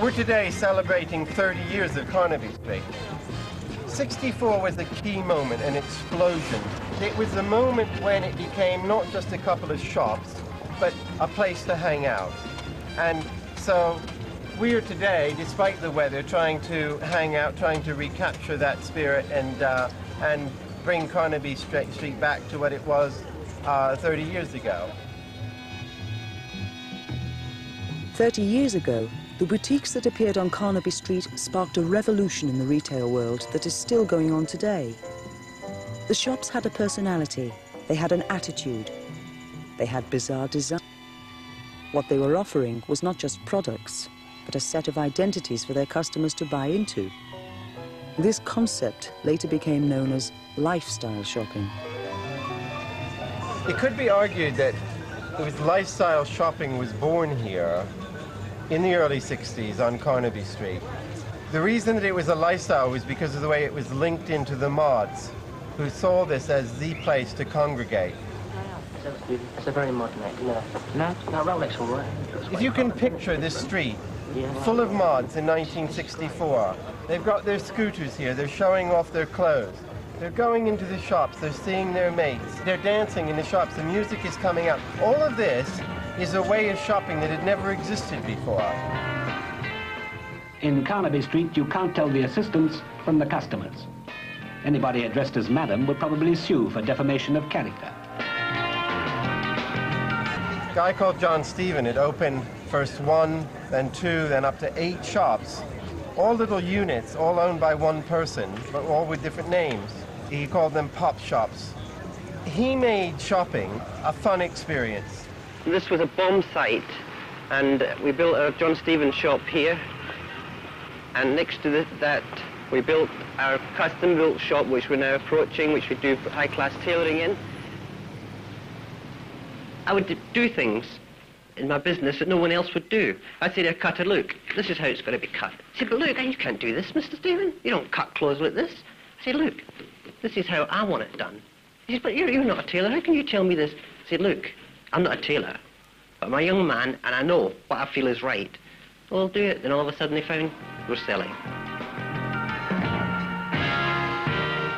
We're today celebrating 30 years of Carnaby Street. 64 was the key moment, an explosion. It was the moment when it became not just a couple of shops, but a place to hang out. And so we're today, despite the weather, trying to hang out, trying to recapture that spirit and bring Carnaby Street back to what it was 30 years ago. 30 years ago, the boutiques that appeared on Carnaby Street sparked a revolution in the retail world that is still going on today. The shops had a personality, they had an attitude, they had bizarre design. What they were offering was not just products, but a set of identities for their customers to buy into. This concept later became known as lifestyle shopping. It could be argued that lifestyle shopping was born here in the early 60s on Carnaby Street. The reason that it was a lifestyle was because of the way it was linked into the mods, who saw this as the place to congregate. It's a very modern neck. No, Rolex all right. If you can picture this street full of mods in 1964, they've got their scooters here, they're showing off their clothes. They're going into the shops, they're seeing their mates, they're dancing in the shops, the music is coming out. All of this is a way of shopping that had never existed before. In Carnaby Street, you can't tell the assistants from the customers. Anybody addressed as madam would probably sue for defamation of character. A guy called John Stephen had opened first 1, then 2, then up to 8 shops. All little units, all owned by one person, but all with different names. He called them pop shops. He made shopping a fun experience. This was a bomb site, and we built our John Stevens shop here. And next to that, we built our custom-built shop, which we're now approaching, which we do high-class tailoring in. I would do things in my business that no one else would do. I'd say to a cutter, look, this is how it's got to be cut. He said, but look, you can't do this, Mr. Stephen. You don't cut clothes like this. I said, look, this is how I want it done. He said, but you're not a tailor. How can you tell me this? I said, look, I'm not a tailor, but I'm a young man, and I know what I feel is right. Well, I'll do it. Then all of a sudden they found we're selling.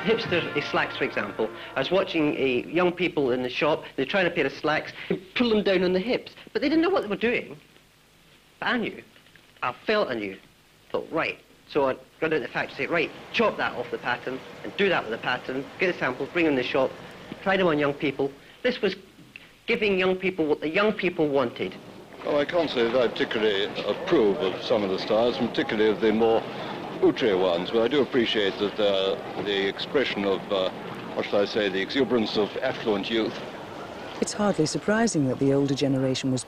Hipster slacks, for example. I was watching young people in the shop. They're trying a pair of slacks, pull them down on the hips, but they didn't know what they were doing. But I knew. I felt I knew. Thought, right. So I got out the factory, say, right, chop that off the pattern and do that with the pattern. Get the samples, bring them in the shop, try them on young people. This was giving young people what the young people wanted. Well, I can't say that I particularly approve of some of the styles, and particularly of the more outre ones, but I do appreciate that the expression of, what shall I say, the exuberance of affluent youth. It's hardly surprising that the older generation was